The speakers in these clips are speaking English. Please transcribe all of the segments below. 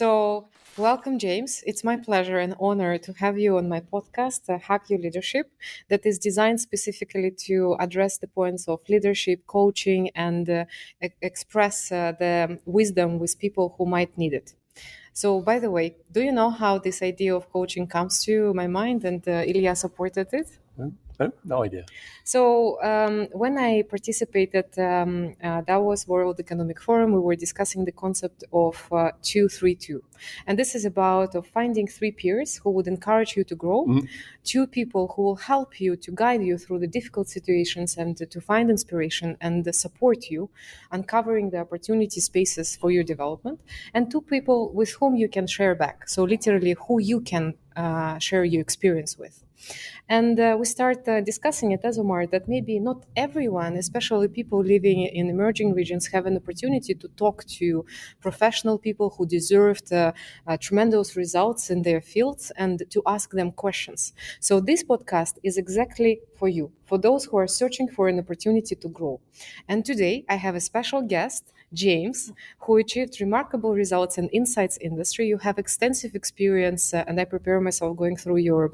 So, welcome, James. It's my pleasure and honor to have you on my podcast, Hack Your Leadership, that is designed specifically to address the points of leadership, coaching, and express the wisdom with people who might need it. So, by the way, do you know how this idea of coaching comes to my mind and Ilya supported it? No idea. So when I participated, Davos World Economic Forum, we were discussing the concept of 2-3-2, and this is about finding three peers who would encourage you to grow, two people who will help you to guide you through the difficult situations and to find inspiration and support you, uncovering the opportunity spaces for your development, and two people with whom you can share back. So literally, who you can share your experience with. And we start discussing at Esomar that maybe not everyone, especially people living in emerging regions, have an opportunity to talk to professional people who deserved tremendous results in their fields and to ask them questions. So this podcast is exactly for you, for those who are searching for an opportunity to grow. And today I have a special guest, James, who achieved remarkable results in insights industry. You have extensive experience, and I prepare myself going through your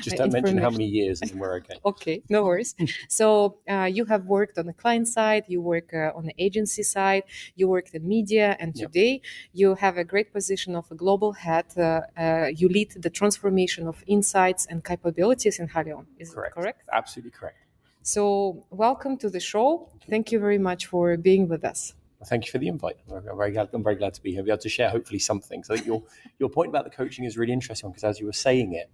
Just don't mention how many years and we're okay. Okay, no worries. So you have worked on the client side, you work on the agency side, you worked in media, and today you have a great position of a global head. You lead the transformation of insights and capabilities in Haleon. Is it correct? Absolutely correct. So welcome to the show. Thank you very much for being with us. Thank you for the invite. I'm very glad to be here, be able to share hopefully something. So I think your point about the coaching is really interesting because as you were saying it,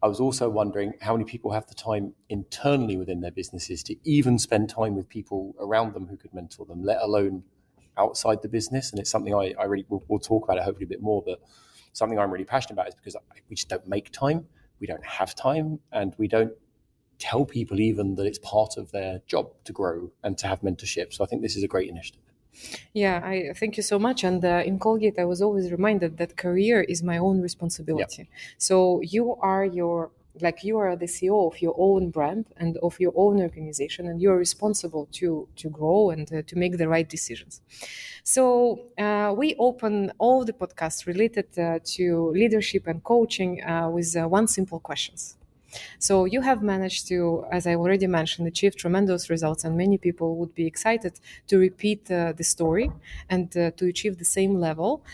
I was also wondering how many people have the time internally within their businesses to even spend time with people around them who could mentor them, let alone outside the business. And it's something I really we'll talk about it hopefully a bit more, but something I'm really passionate about is because we just don't make time, we don't have time, and we don't tell people even that it's part of their job to grow and to have mentorship. So I think this is a great initiative. Yeah, I thank you so much. And in Colgate, I was always reminded that career is my own responsibility. Yeah. So you are the CEO of your own brand and of your own organization, and you are responsible to grow and to make the right decisions. So we open all the podcasts related to leadership and coaching with one simple questions. So you have managed to, as I already mentioned, achieve tremendous results, and many people would be excited to repeat the story and to achieve the same level.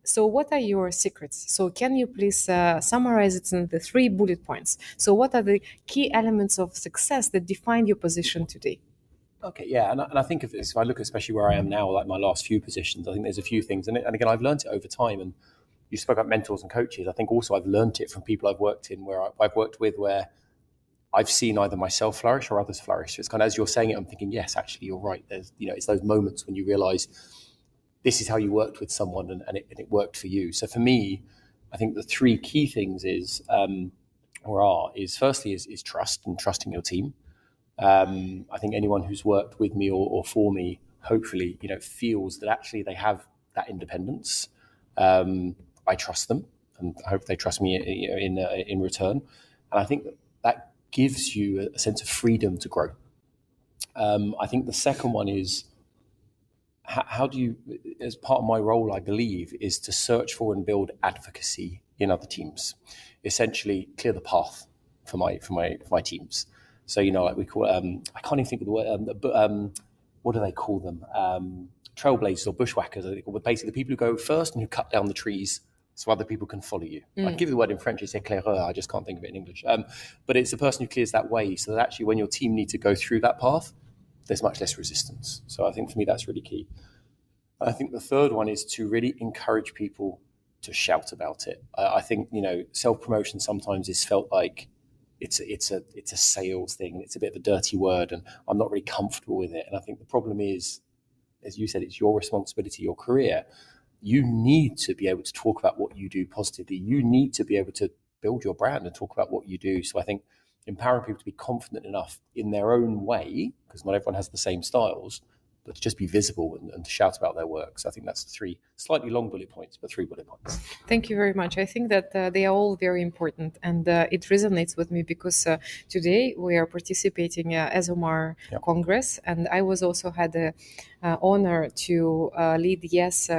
So what are your secrets? So can you please summarize it in the 3 bullet points? So what are the key elements of success that define your position today? Okay, yeah, and I think if I look especially where I am now, like my last few positions, I think there's a few things, and again, I've learned it over time, and you spoke about mentors and coaches. I think also I've learned it from people I've worked in, I've worked with, where I've seen either myself flourish or others flourish. So it's kind of as you're saying it, I'm thinking, yes, actually, you're right. There's, it's those moments when you realize this is how you worked with someone and it worked for you. So for me, I think the 3 key things is firstly is trust and trusting your team. I think anyone who's worked with me or for me, hopefully, feels that actually they have that independence. I trust them, and I hope they trust me in return. And I think that gives you a sense of freedom to grow. I think the second one is how do you, as part of my role, I believe, is to search for and build advocacy in other teams. Essentially, clear the path for my teams. So like we call I can't even think of the word, but what do they call them? Trailblazers or bushwhackers, I think, or basically the people who go first and who cut down the trees so other people can follow you. I give you the word in French, it's éclaireur, I just can't think of it in English. But it's the person who clears that way so that actually when your team need to go through that path, there's much less resistance. So I think for me, that's really key. I think the third one is to really encourage people to shout about it. I think, self-promotion sometimes is felt like it's a sales thing. It's a bit of a dirty word and I'm not really comfortable with it. And I think the problem is, as you said, it's your responsibility, your career. You need to be able to talk about what you do positively. You need to be able to build your brand and talk about what you do. So I think empowering people to be confident enough in their own way, because not everyone has the same styles, but to just be visible and to shout about their work. So I think that's 3 slightly long bullet points, but 3 bullet points. Thank you very much. I think that they are all very important, and it resonates with me because today we are participating Esomar Congress, and I was also had honor to lead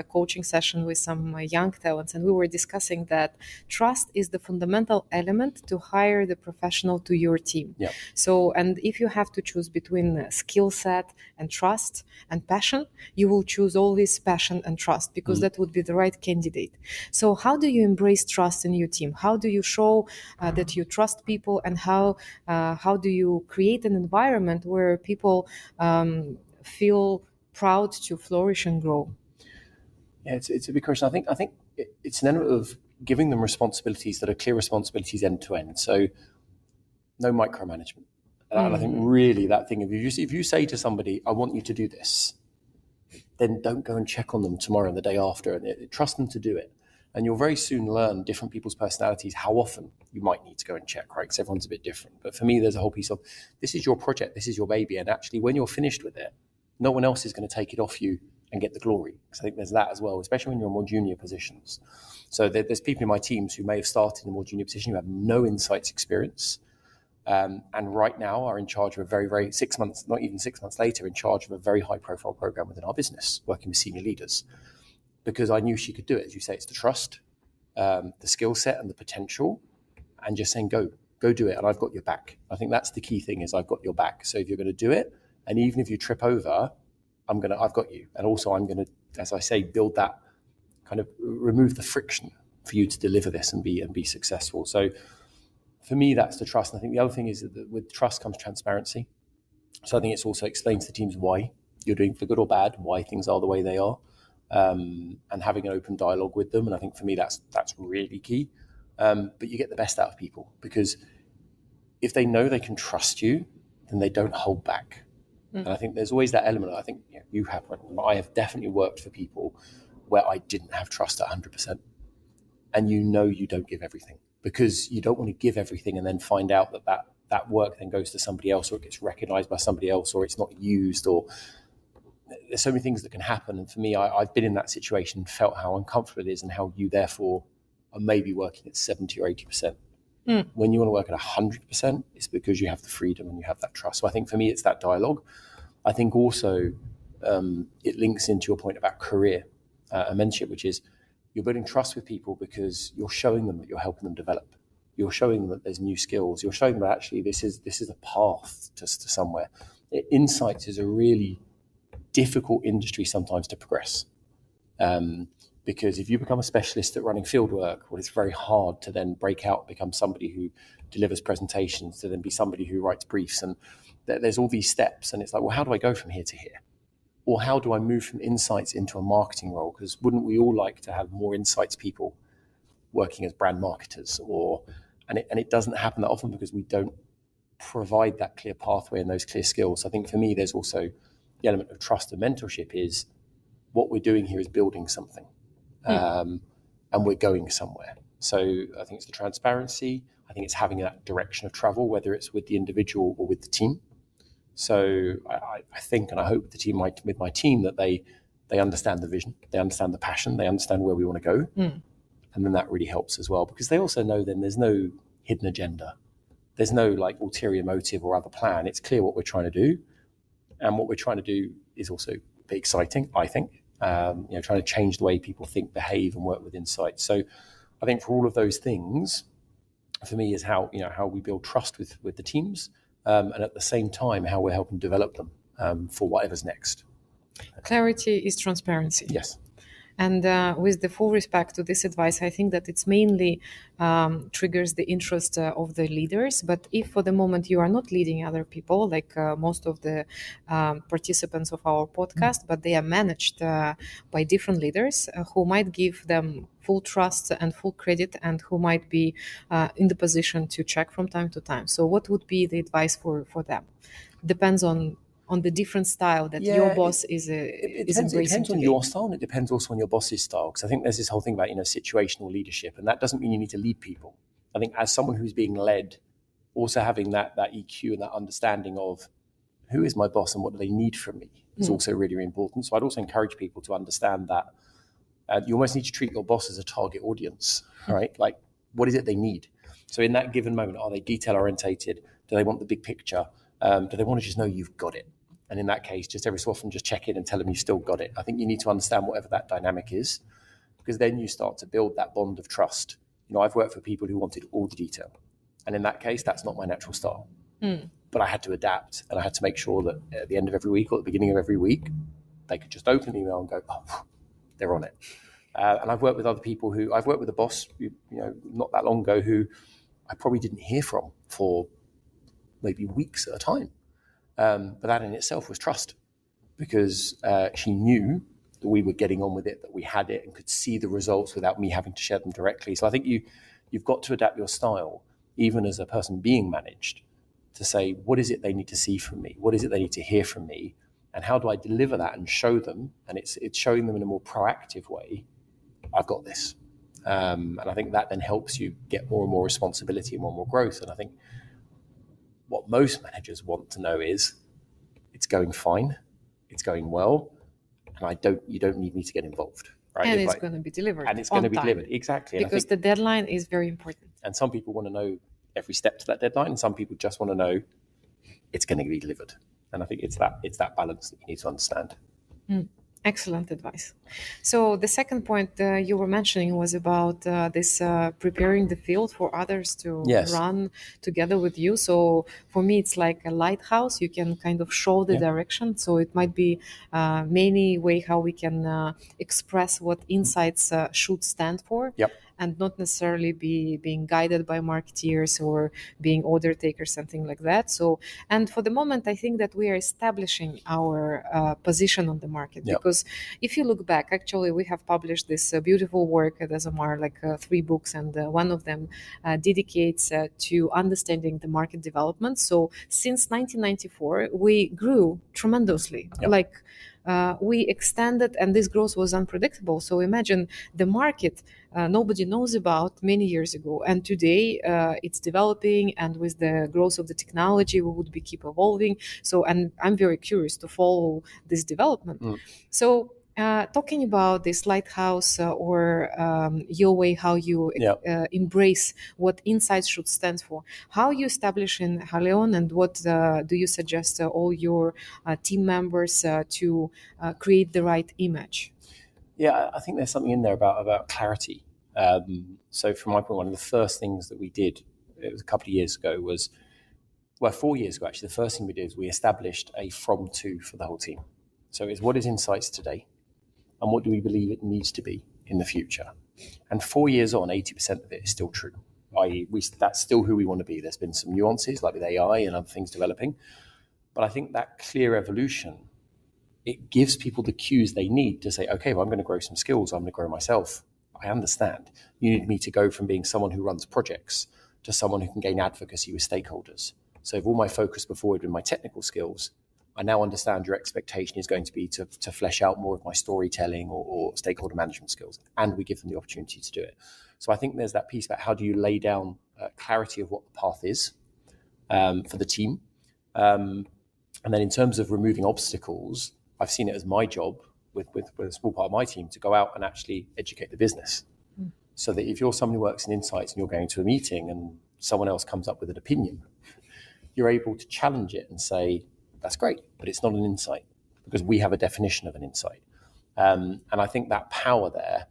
coaching session with some young talents, and we were discussing that trust is the fundamental element to hire the professional to your team. Yeah. So, and if you have to choose between skill set and trust and passion, you will choose always passion and trust, because that would be the right candidate. So how do you embrace trust in your team? How do you show that you trust people, and how do you create an environment where people feel proud to flourish and grow? Yeah, it's a big question. I think it's an element of giving them responsibilities that are clear responsibilities end to end. So no micromanagement. And I think really that thing, if you say to somebody, I want you to do this, then don't go and check on them tomorrow and the day after, and trust them to do it. And you'll very soon learn different people's personalities, how often you might need to go and check, right? Because everyone's a bit different. But for me, there's a whole piece of, this is your project, this is your baby. And actually, when you're finished with it, no one else is going to take it off you and get the glory. Because I think there's that as well, especially when you're in more junior positions. So there's people in my teams who may have started in a more junior position who have no insights experience. And right now are in charge of a very, very 6 months, not even 6 months later, in charge of a very high profile program within our business, working with senior leaders. Because I knew she could do it. As you say, it's the trust, the skill set and the potential, and just saying, go do it. And I've got your back. I think that's the key thing, is I've got your back. So if you're going to do it, and even if you trip over, I've got you. And also I'm going to, as I say, build that kind of, remove the friction for you to deliver this and be successful. So for me, that's the trust. And I think the other thing is that with trust comes transparency. So I think it's also explained to the teams why you're doing, for good or bad, why things are the way they are. And having an open dialogue with them. And I think for me, that's really key. But you get the best out of people, because if they know they can trust you, then they don't hold back. And I think there's always that element. I think I have definitely worked for people where I didn't have trust at 100%. And you don't give everything, because you don't want to give everything and then find out that work then goes to somebody else, or it gets recognized by somebody else, or it's not used, or there's so many things that can happen. And for me, I've been in that situation, felt how uncomfortable it is, and how you therefore are maybe working at 70 or 80%. When you want to work at 100%, it's because you have the freedom and you have that trust. So I think for me, it's that dialogue. I think also it links into your point about career and mentorship, which is you're building trust with people because you're showing them that you're helping them develop. You're showing them that there's new skills. You're showing them that actually this is a path to somewhere. Insights is a really difficult industry sometimes to progress. Because if you become a specialist at running fieldwork, well, it's very hard to then break out, become somebody who delivers presentations, to then be somebody who writes briefs. And there's all these steps. And it's like, well, how do I go from here to here? Or how do I move from insights into a marketing role? Because wouldn't we all like to have more insights people working as brand marketers? And it doesn't happen that often because we don't provide that clear pathway and those clear skills. I think for me, there's also the element of trust and mentorship is what we're doing here is building something. And we're going somewhere. So I think it's the transparency. I think it's having that direction of travel, whether it's with the individual or with the team. So I think, and I hope with my team, that they understand the vision, they understand the passion, they understand where we want to go. And then that really helps as well, because they also know then there's no hidden agenda. There's no like ulterior motive or other plan. It's clear what we're trying to do. And what we're trying to do is also be exciting, I think. Trying to change the way people think, behave, and work with insights. So I think for all of those things, for me, is how we build trust with the teams, and at the same time, how we're helping develop them for whatever's next. Clarity is transparency. Yes. And with the full respect to this advice, I think that it's mainly triggers the interest of the leaders. But if for the moment you are not leading other people, like most of the participants of our podcast, but they are managed by different leaders who might give them full trust and full credit, and who might be in the position to check from time to time. So what would be the advice for them? Depends on the different style that your boss is embracing. It depends today. on your style, and it depends also on your boss's style. Because I think there's this whole thing about situational leadership, and that doesn't mean you need to lead people. I think as someone who's being led, also having that EQ and that understanding of who is my boss and what do they need from me is also really, really important. So I'd also encourage people to understand that you almost need to treat your boss as a target audience, right? Like, what is it they need? So in that given moment, are they detail orientated? Do they want the big picture? Do they want to just know you've got it? And in that case, just every so often, just check in and tell them you still got it. I think you need to understand whatever that dynamic is, because then you start to build that bond of trust. I've worked for people who wanted all the detail. And in that case, that's not my natural style. But I had to adapt, and I had to make sure that at the end of every week or at the beginning of every week, they could just open the email and go, oh, they're on it. And I've worked with other people I've worked with a boss, not that long ago, who I probably didn't hear from for maybe weeks at a time. But that in itself was trust, because she knew that we were getting on with it, that we had it and could see the results without me having to share them directly. So I think you've got to adapt your style, even as a person being managed, to say, what is it they need to see from me? What is it they need to hear from me? And how do I deliver that and show them? And it's showing them in a more proactive way, I've got this. And I think that then helps you get more and more responsibility and more and more growth. And I think what most managers want to know is, it's going fine, it's going well, and you don't need me to get involved. Right? And it's going to be delivered. And it's going to be delivered, exactly. Because the deadline is very important. And some people want to know every step to that deadline, and some people just want to know it's going to be delivered. And I think it's that balance that you need to understand. Excellent advice. So the second point you were mentioning was about this preparing the field for others to run together with you. So for me, it's like a lighthouse. You can kind of show the direction. So it might be many way how we can express what insights should stand for. And not necessarily being guided by marketeers or being order takers, something like that. So, and for the moment, I think that we are establishing our position on the market. Because if you look back, actually, we have published this beautiful work at Esomar, like 3 books, and one of them dedicates to understanding the market development. So since 1994, we grew tremendously. We extended, and this growth was unpredictable. So imagine the market nobody knows about many years ago, and today it's developing, and with the growth of the technology, we would be keep evolving. So, and I'm very curious to follow this development. So talking about this lighthouse or your way, how you embrace what insights should stand for, how you establish in Haleon, and what do you suggest all your team members to create the right image? Yeah, I think there's something in there about clarity. So from my point, one of the first things that we did, it was a couple of years ago, 4 years ago actually, the first thing we did is we established a from-to for the whole team. So it's what is insights today, and what do we believe it needs to be in the future? And 4 years on, 80% of it is still true. That's still who we want to be. There's been some nuances, like with AI and other things developing. But I think that clear evolution, it gives people the cues they need to say, okay, well, I'm going to grow some skills. I'm going to grow myself. I understand. You need me to go from being someone who runs projects to someone who can gain advocacy with stakeholders. So if all my focus before had been my technical skills, I now understand your expectation is going to be to flesh out more of my storytelling or stakeholder management skills, and we give them the opportunity to do it. So I think there's that piece about how do you lay down clarity of what the path is for the team. And then in terms of removing obstacles, I've seen it as my job with a small part of my team to go out and actually educate the business. So that if you're someone who works in insights and you're going to a meeting and someone else comes up with an opinion, you're able to challenge it and say, that's great, but it's not an insight, because we have a definition of an insight. And I think that power there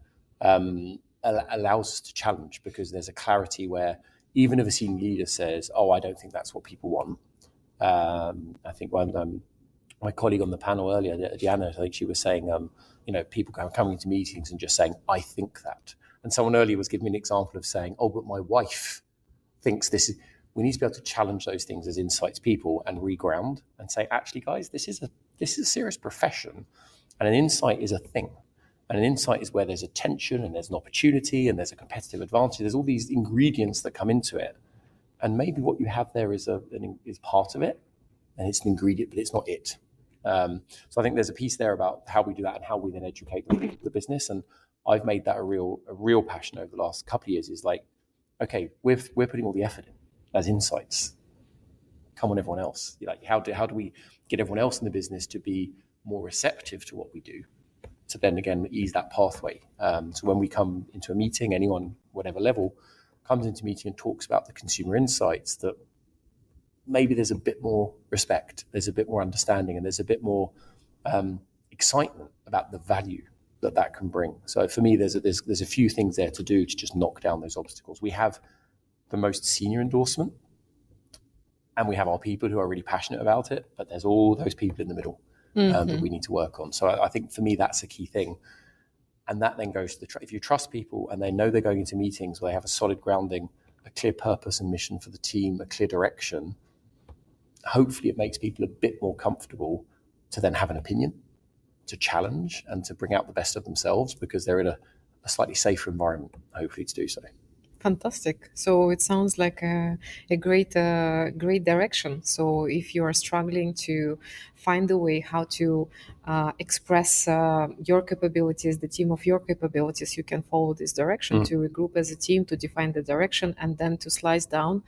allows us to challenge, because there's a clarity where even if a senior leader says, oh, I don't think that's what people want. I think when my colleague on the panel earlier, Diana, I think she was saying, people coming to meetings and just saying, I think that. And someone earlier was giving me an example of saying, oh, but my wife thinks this is. We need to be able to challenge those things as insights people and reground and say, actually, guys, this is a serious profession, and an insight is a thing. And an insight is where there's a tension and there's an opportunity and there's a competitive advantage. There's all these ingredients that come into it. And maybe what you have there is part of it, and it's an ingredient, but it's not it. So I think there's a piece there about how we do that and how we then educate the business. And I've made that a real passion over the last couple of years, is like, okay, we're putting all the effort in as insights. Come on, everyone else. Like, how do we get everyone else in the business to be more receptive to what we do, to then again ease that pathway? So when we come into a meeting, anyone, whatever level, comes into a meeting and talks about the consumer insights that maybe there's a bit more respect, there's a bit more understanding, and there's a bit more excitement about the value that can bring. So for me, there's a few things there to do to just knock down those obstacles. We have the most senior endorsement, and we have our people who are really passionate about it, but there's all those people in the middle that we need to work on. So I think for me, that's a key thing. And that then goes to if you trust people and they know they're going into meetings where they have a solid grounding, a clear purpose and mission for the team, a clear direction, hopefully it makes people a bit more comfortable to then have an opinion, to challenge and to bring out the best of themselves, because they're in a slightly safer environment, hopefully, to do so. Fantastic. So it sounds like a great direction. So if you are struggling to find a way how to express your capabilities, the team of your capabilities, you can follow this direction to regroup as a team, to define the direction, and then to slice down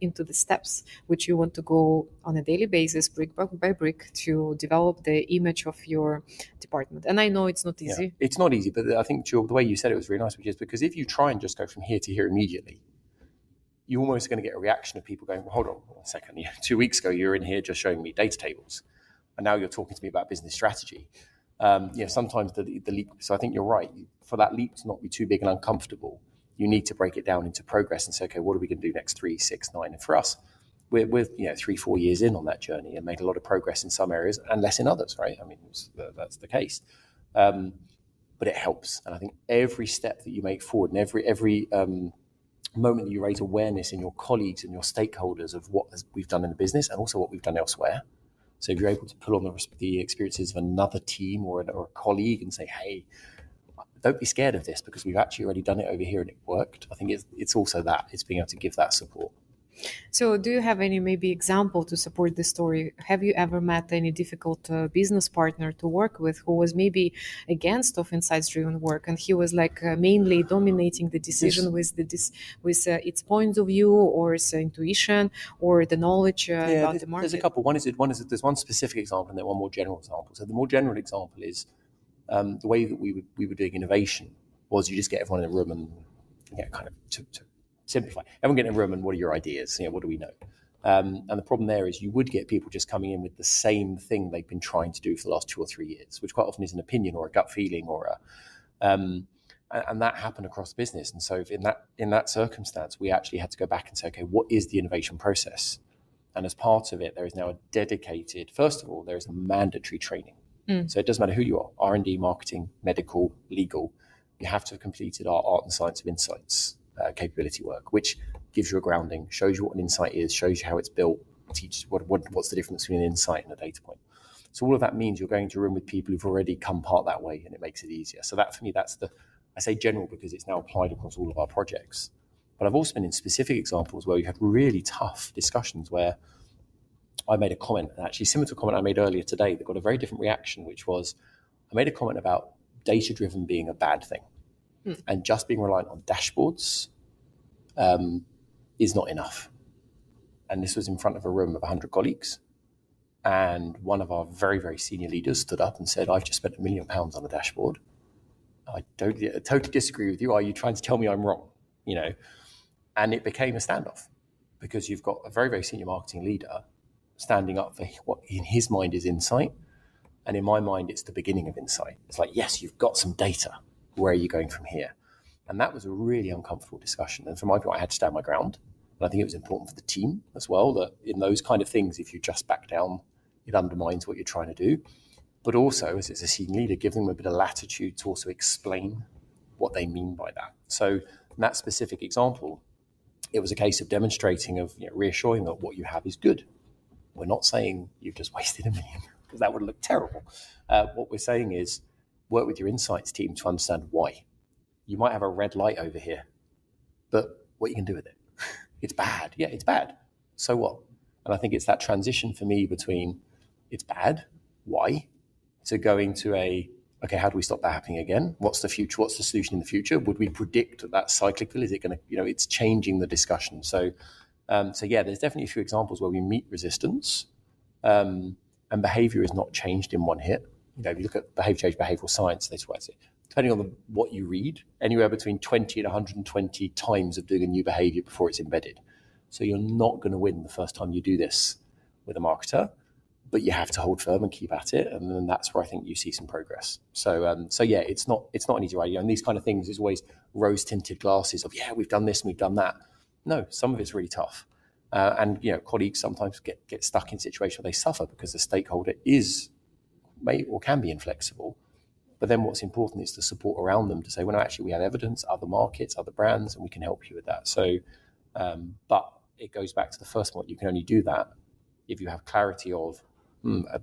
into the steps which you want to go on a daily basis, brick by brick, to develop the image of your department. And I know it's not easy. Yeah, it's not easy, but I think, Jill, the way you said it was really nice, which is because if you try and just go from here to here immediately, you're almost going to get a reaction of people going, well, hold on a second. 2 weeks ago, you were in here just showing me data tables, and now you're talking to me about business strategy. Sometimes the leap. So I think you're right. For that leap to not be too big and uncomfortable, you need to break it down into progress and say, okay, what are we going to do next 3, 6, 9? And for us, we're 3-4 years in on that journey and made a lot of progress in some areas and less in others, right? I mean, that's the case. But it helps. And I think every step that you make forward and every moment that you raise awareness in your colleagues and your stakeholders of what we've done in the business and also what we've done elsewhere. So if you're able to pull on the experiences of another team or a colleague and say, hey, don't be scared of this because we've actually already done it over here and it worked. I think it's also that. It's being able to give that support. So do you have any maybe example to support this story? Have you ever met any difficult business partner to work with who was maybe against of insights-driven work, and he was like mainly dominating the decision with its points of view or its intuition or the knowledge about the market? There's a couple. One is there's one specific example and then one more general example. So the more general example is the way that we were doing innovation was you just get everyone in a room and kind of to simplify. Everyone get in a room and what are your ideas? What do we know? And the problem there is you would get people just coming in with the same thing they've been trying to do for the last 2 or 3 years, which quite often is an opinion or a gut feeling or and that happened across the business. And so in that circumstance, we actually had to go back and say, okay, what is the innovation process? And as part of it, there is now a dedicated, first of all, there is a mandatory training. So it doesn't matter who you are, R&D, marketing, medical, legal, you have to have completed our art and science of insights capability work, which gives you a grounding, shows you what an insight is, shows you how it's built, teaches what's the difference between an insight and a data point. So all of that means you're going to a room with people who've already come part that way, and it makes it easier. So that for me, I say general because it's now applied across all of our projects. But I've also been in specific examples where we had really tough discussions where I made a comment, actually similar to a comment I made earlier today that got a very different reaction, which was I made a comment about data-driven being a bad thing. And just being reliant on dashboards is not enough. And this was in front of a room of 100 colleagues. And one of our very, very senior leaders stood up and said, I've just spent £1 million on a dashboard. I totally disagree with you. Are you trying to tell me I'm wrong? And it became a standoff because you've got a very, very senior marketing leader standing up for what in his mind is insight. And in my mind, it's the beginning of insight. It's like, yes, you've got some data. Where are you going from here? And that was a really uncomfortable discussion. And for my part, I had to stand my ground. And I think it was important for the team as well, that in those kind of things, if you just back down, it undermines what you're trying to do. But also, as it's a senior leader, give them a bit of latitude to also explain what they mean by that. So in that specific example, it was a case of demonstrating, of reassuring that what you have is good. We're not saying you've just wasted $1 million, because that would look terrible. What we're saying is, work with your insights team to understand why. You might have a red light over here, but what you can do with it? It's bad. Yeah, it's bad. So what? And I think it's that transition for me between it's bad, why, to going to okay, how do we stop that happening again? What's the future? What's the solution in the future? Would we predict that's cyclical? Is it going to, it's changing the discussion. So yeah, there's definitely a few examples where we meet resistance and behavior is not changed in one hit. If you look at behavior change, behavioral science, they talk about it. Depending on what you read, anywhere between 20 and 120 times of doing a new behavior before it's embedded. So you're not going to win the first time you do this with a marketer, but you have to hold firm and keep at it, and then that's where I think you see some progress. So yeah, it's not an easy way. And these kind of things is always rose tinted glasses of we've done this and we've done that. No, some of it's really tough, and colleagues sometimes get stuck in situations where they suffer because the stakeholder may or can be inflexible. But then what's important is the support around them to say, well, no, actually, we have evidence, other markets, other brands, and we can help you with that. So, but it goes back to the first point. You can only do that if you have clarity of,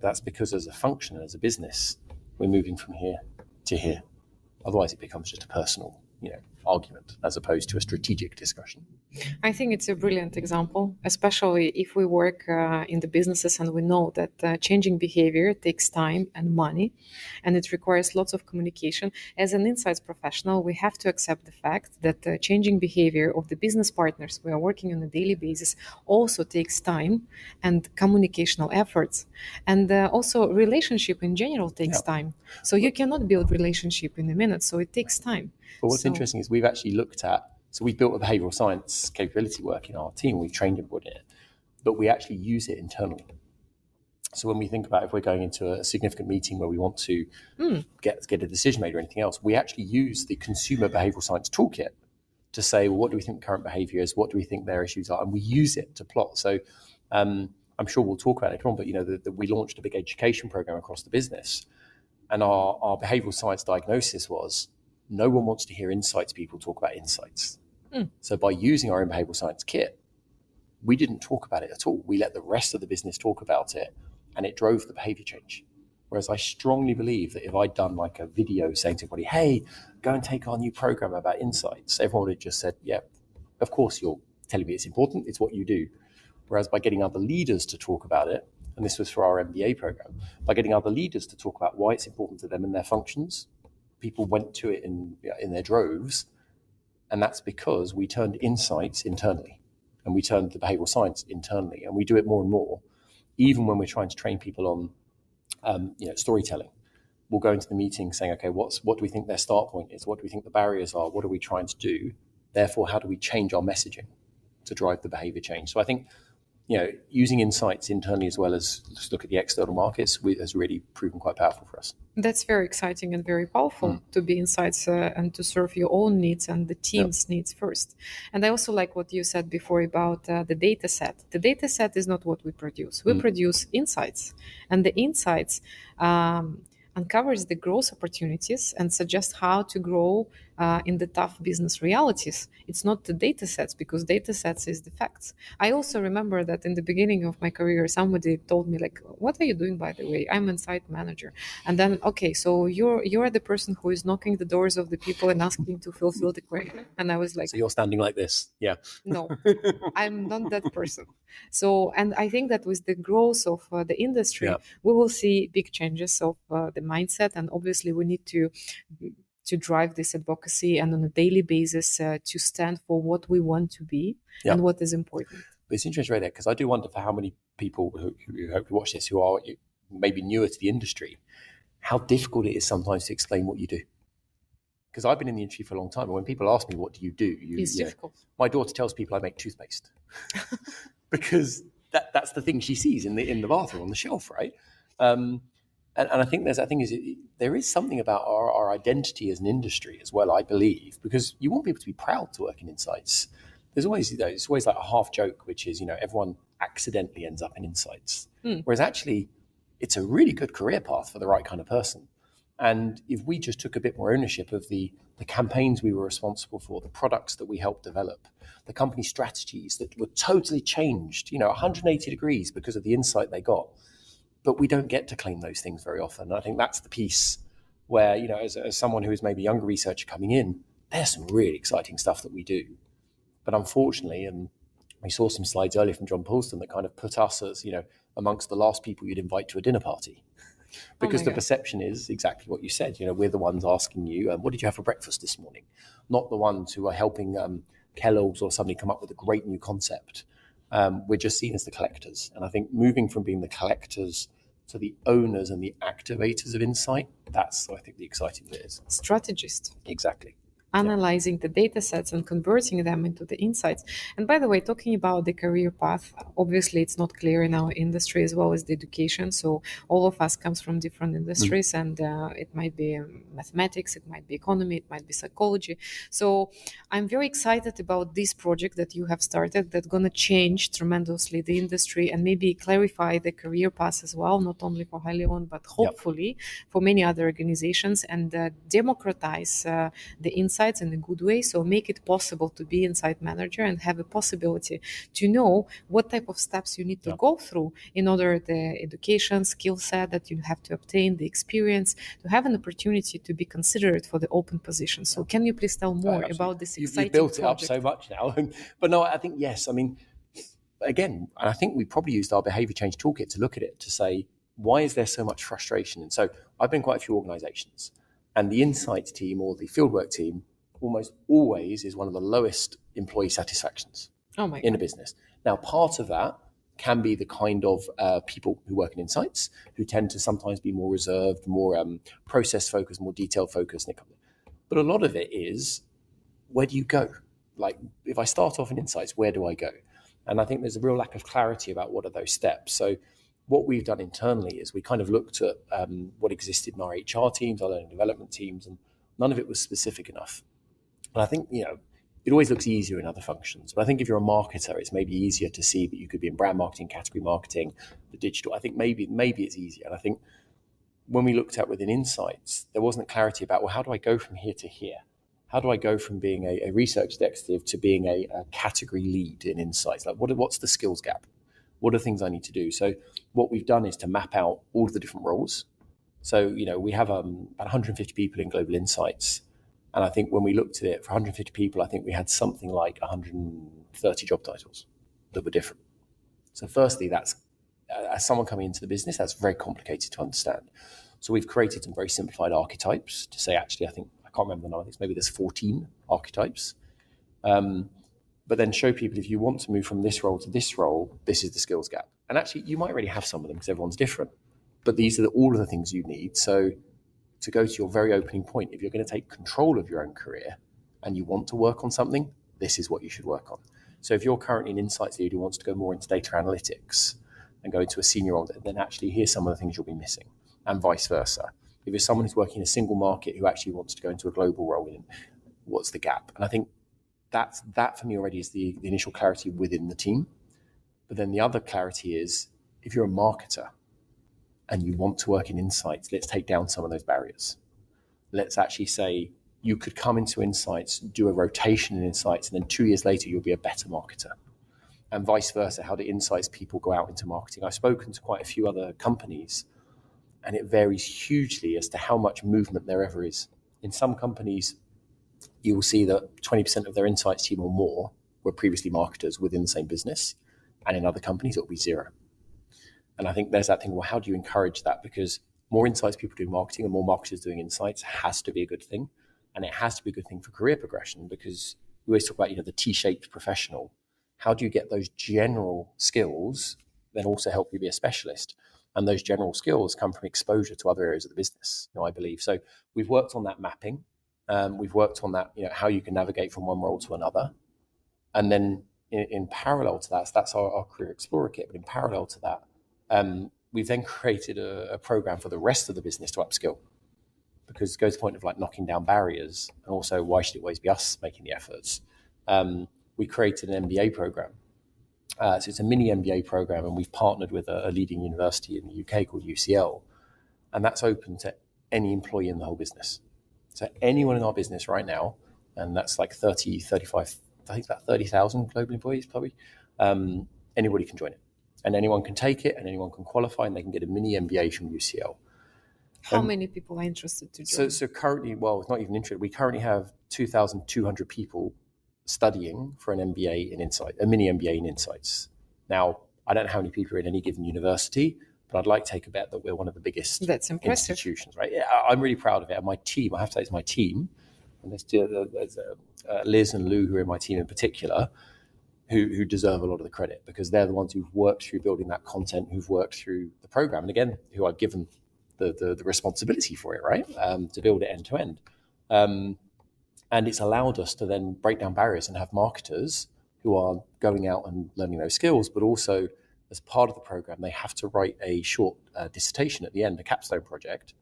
that's because as a function, as a business, we're moving from here to here. Otherwise, it becomes just a personal, argument as opposed to a strategic discussion. I think it's a brilliant example, especially if we work in the businesses and we know that changing behavior takes time and money, and it requires lots of communication. As an insights professional, we have to accept the fact that changing behavior of the business partners we are working on a daily basis also takes time and communicational efforts. And also relationship in general takes time. So you cannot build relationship in a minute, so it takes time. But what's interesting is we've actually looked at, so we've built a behavioral science capability work in our team. We've trained everybody in it, but we actually use it internally. So when we think about if we're going into a significant meeting where we want to get a decision made or anything else, we actually use the consumer behavioral science toolkit to say, well, what do we think the current behavior is? What do we think their issues are? And we use it to plot. So I'm sure we'll talk about it later on, but we launched a big education program across the business. And our behavioral science diagnosis was, no one wants to hear insights people talk about insights. So by using our own behavioral science kit, we didn't talk about it at all. We let the rest of the business talk about it, and it drove the behavior change. Whereas I strongly believe that if I'd done like a video saying to everybody, hey, go and take our new program about insights, everyone would have just said, yeah, of course you're telling me it's important, it's what you do. Whereas by getting other leaders to talk about it, and this was for our MBA program, by getting other leaders to talk about why it's important to them and their functions, people went to it in their droves. And that's because we turned insights internally, and we turned the behavioral science internally, and we do it more and more, even when we're trying to train people on storytelling. We'll go into the meeting saying, okay, what do we think their start point is? What do we think the barriers are? What are we trying to do? Therefore, how do we change our messaging to drive the behavior change? So I think using insights internally as well as just look at the external markets has really proven quite powerful for us. That's very exciting and very powerful to be insights and to serve your own needs and the team's needs first. And I also like what you said before about the data set. The data set is not what we produce. We produce insights, and the insights uncovers the growth opportunities and suggests how to grow in the tough business realities. It's not the data sets, because data sets is the facts. I also remember that in the beginning of my career, somebody told me, like, what are you doing, by the way? I'm an insight manager. And then, okay, so you're the person who is knocking the doors of the people and asking to fulfill the query. And I was like, so you're standing like this. Yeah. No, I'm not that person. So, and I think that with the growth of the industry, we will see big changes of the mindset. And obviously we need to drive this advocacy and on a daily basis to stand for what we want to be and what is important. But it's interesting right there, because I do wonder for how many people who hope to watch this who are maybe newer to the industry, how difficult it is sometimes to explain what you do. Because I've been in the industry for a long time, and when people ask me, what do you do? It's difficult. My daughter tells people I make toothpaste because that's the thing she sees in the bathroom on the shelf, right? And I think there is something about our identity as an industry as well, I believe, because you want people to be proud to work in insights. There's always, it's always like a half joke, which is, everyone accidentally ends up in insights. Whereas actually, it's a really good career path for the right kind of person. And if we just took a bit more ownership of the campaigns we were responsible for, the products that we helped develop, the company strategies that were totally changed, 180 degrees because of the insight they got. But we don't get to claim those things very often. And I think that's the piece where, as someone who is maybe a younger researcher coming in, there's some really exciting stuff that we do. But unfortunately, and we saw some slides earlier from John Paulston that kind of put us as, amongst the last people you'd invite to a dinner party. Because the perception is exactly what you said. We're the ones asking you, what did you have for breakfast this morning? Not the ones who are helping Kellogg's or somebody come up with a great new concept. We're just seen as the collectors. And I think moving from being the collectors to the owners and the activators of insight, that's, I think, the exciting bit is. Strategist. Exactly. analyzing the data sets and converting them into the insights. And by the way, talking about the career path, obviously it's not clear in our industry as well as the education. So all of us comes from different industries, and it might be mathematics, it might be economy, it might be psychology. So I'm very excited about this project that you have started that's going to change tremendously the industry and maybe clarify the career path as well, not only for Haleon, but hopefully for many other organizations, and democratize the insights in a good way. So make it possible to be insight manager and have a possibility to know what type of steps you need to go through in order the education, skill set that you have to obtain, the experience, to have an opportunity to be considered for the open position. So can you please tell more about this exciting You've built it project? up so much now. But no, I think, yes. I mean, again, I think we probably used our behavior change toolkit to look at it to say, why is there so much frustration? And so I've been quite a few organizations, and the insights team or the fieldwork team almost always is one of the lowest employee satisfactions in a business. Now, part of that can be the kind of people who work in insights who tend to sometimes be more reserved, more process focused, more detail focused. But a lot of it is, where do you go? Like, if I start off in insights, where do I go? And I think there's a real lack of clarity about what are those steps. So what we've done internally is we kind of looked at what existed in our HR teams, our learning development teams, and none of it was specific enough. And I think, it always looks easier in other functions. But I think if you're a marketer, it's maybe easier to see that you could be in brand marketing, category marketing, the digital. I think maybe it's easier. And I think when we looked at within insights, there wasn't clarity about, well, how do I go from here to here? How do I go from being a research executive to being a category lead in insights? Like, what's the skills gap? What are things I need to do? So what we've done is to map out all of the different roles. So, we have about 150 people in global insights. And I think when we looked at it, for 150 people, I think we had something like 130 job titles that were different. So firstly, that's, as someone coming into the business, that's very complicated to understand. So we've created some very simplified archetypes to say, actually, I can't remember the number, I think maybe there's 14 archetypes. But then show people, if you want to move from this role to this role, this is the skills gap. And actually, you might already have some of them because everyone's different. But these are all of the things you need. So to go to your very opening point, if you're going to take control of your own career and you want to work on something, this is what you should work on. So if you're currently an insights lead who wants to go more into data analytics and go into a senior role, then actually here's some of the things you'll be missing, and vice versa. If you're someone who's working in a single market who actually wants to go into a global role, what's the gap? And I think that for me already is the initial clarity within the team. But then the other clarity is, if you're a marketer and you want to work in insights, let's take down some of those barriers. Let's actually say, you could come into insights, do a rotation in insights, and then 2 years later, you'll be a better marketer. And vice versa, how do insights people go out into marketing? I've spoken to quite a few other companies, and it varies hugely as to how much movement there ever is. In some companies, you will see that 20% of their insights team or more were previously marketers within the same business. And in other companies, it will be zero. And I think there's that thing, well, how do you encourage that? Because more insights people doing marketing and more marketers doing insights has to be a good thing. And it has to be a good thing for career progression, because we always talk about, the T-shaped professional. How do you get those general skills then also help you be a specialist? And those general skills come from exposure to other areas of the business, I believe. So we've worked on that mapping. We've worked on that, how you can navigate from one role to another. And then in parallel to that, so that's our Career Explorer kit. But in parallel to that, we've then created a program for the rest of the business to upskill, because it goes to the point of like knocking down barriers. And also, why should it always be us making the efforts? We created an MBA program. So it's a mini MBA program, and we've partnered with a leading university in the UK called UCL. And that's open to any employee in the whole business. So anyone in our business right now, and that's like 35, I think about 30,000 global employees probably, anybody can join it. And anyone can take it, and anyone can qualify, and they can get a mini MBA from UCL. How many people are interested to join? So currently, well, it's not even interested. We currently have 2,200 people studying for an MBA in Insight, a mini MBA in Insights. Now, I don't know how many people are in any given university, but I'd like to take a bet that we're one of the biggest institutions, right? Yeah, I'm really proud of it. And my team, I have to say it's my team, and there's Liz and Lou who are in my team in particular, who deserve a lot of the credit, because they're the ones who've worked through building that content, who've worked through the program, and again, who I've given the responsibility for it, right? To build it end to end. And it's allowed us to then break down barriers and have marketers who are going out and learning those skills, but also as part of the program, they have to write a short dissertation at the end, a capstone project,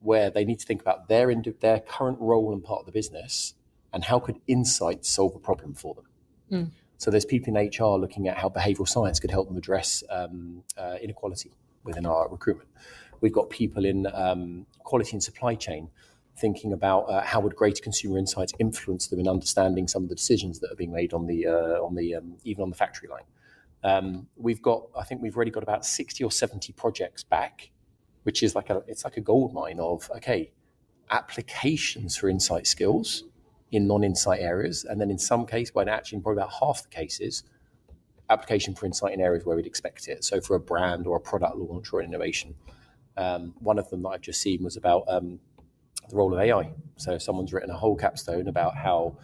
where they need to think about their current role and part of the business and how could insights solve a problem for them. So there's people in HR looking at how behavioral science could help them address inequality within our recruitment. We've got people in quality and supply chain thinking about how would greater consumer insights influence them in understanding some of the decisions that are being made on the even on the factory line. I think we've already got about 60 or 70 projects back, which is like a gold mine of applications for insight skills in non-insight areas, and then in some cases, well, actually in probably about half the cases, application for insight in areas where we'd expect it. So for a brand or a product launch or an innovation. One of them that I've just seen was about the role of AI. So someone's written a whole capstone about how